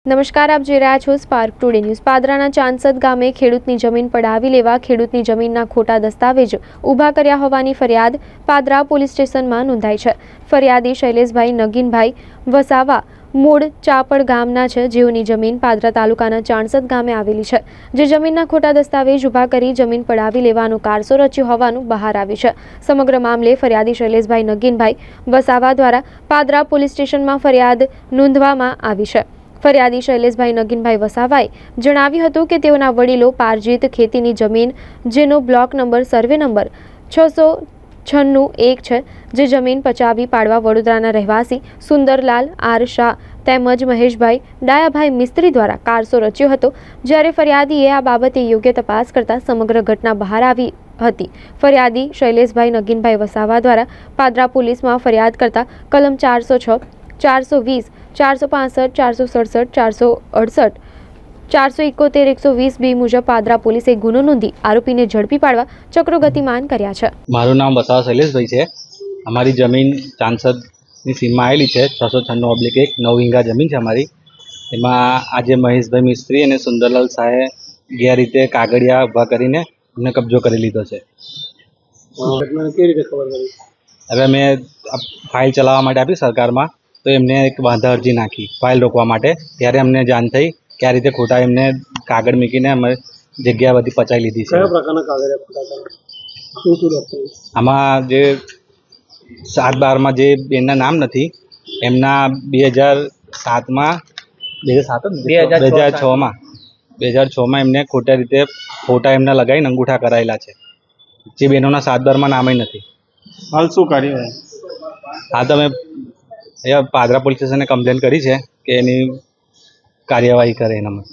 નમસ્કાર, આપ જોઈ રહ્યા છો સ્પાર્ક ટુડે ન્યૂઝ। પાદરાના ચાંસદ ગામે ખેડૂતની જમીન પડાવી લેવા ખેડૂતની જમીનના ખોટા દસ્તાવેજ ઊભા કર્યા હોવાની ફરિયાદ પાદરા પોલીસ સ્ટેશનમાં નોંધાઈ છે। ફરિયાદી શૈલેષભાઈ નગીનભાઈ વસાવા મૂળ ચાપડ ગામના છે, જેઓની જમીન પાદરા તાલુકાના ચાંસદ ગામે આવેલી છે, જે જમીનના ખોટા દસ્તાવેજ ઊભા કરી જમીન પડાવી લેવાનો કારસો રચ્યો હોવાનું બહાર આવ્યું છે। સમગ્ર મામલે ફરિયાદી શૈલેષભાઈ નગીનભાઈ વસાવા દ્વારા પાદરા પોલીસ સ્ટેશનમાં ફરિયાદ નોંધવામાં આવી છે। ફરિયાદી શૈલેષભાઈ નગીનભાઈ વસાવાએ જણાવ્યું હતું કે તેઓના વડીલો પારજીત ખેતીની જમીન, જેનો બ્લોક નંબર સર્વે નંબર 696 છે, જે જમીન પચાવી પાડવા વડોદરાના રહેવાસી સુંદરલાલ આર શાહ તેમજ મહેશભાઈ ડાયાભાઈ મિસ્ત્રી દ્વારા કારસો રચ્યો હતો। જ્યારે ફરિયાદીએ આ બાબતે યોગ્ય તપાસ કરતા સમગ્ર ઘટના બહાર આવી હતી। ફરિયાદી શૈલેષભાઈ નગીનભાઈ વસાવા દ્વારા પાદરા પોલીસમાં ફરિયાદ કરતા કલમ 406, 420, 465, 467, 468, 471, 120 બી મુજબ પાદરા પોલીસે ગુનો નોંધી આરોપીને ઝડપી પાડવા ચક્રો ગતિમાન કર્યા છે। મારું નામ વસાવા શૈલેષભાઈ છે। અમારી જમીન ચાંસદની સીમમાં આવેલી છે। 696/1 9 વીંગા જમીન છે અમારી। એમાં આજે મહેશભાઈ મિસ્ત્રી અને સુંદરલાલ શાહે ગેરરીતે કાગળિયા ઊભા કરીને અમને કબજો કરી લીધો છે। હવે અમે ફાઇલ ચલાવવા માટે આપી સરકારમાં, તો એમને એક વાંધા અરજી નાખી ફાઇલ રોકવા માટે। ત્યારે અમને જાણ થઈ કે આ રીતે ખોટા એમને કાગળ મૂકીને અમે જગ્યા બધી પચાવી લીધી છે। કયા પ્રકારના કાગળિયા ખોટા હતા? શું ડોક્યુમેન્ટ? આમાં જે 7/12 જે બેનના નામ નથી, એમના 2007માં 2006માં એમને ખોટા રીતે ફોટા એમના લગાવીને અંગૂઠા કરાયેલા છે, જે બહેનોના 7/12માં નામે નથી। હાલ શું કાર્યવાહી? હા, તો અમે પાદરા પોલીસ સ્ટેશને કમ્પ્લેન કરી છે કે એની કાર્યવાહી કરે એનામાં।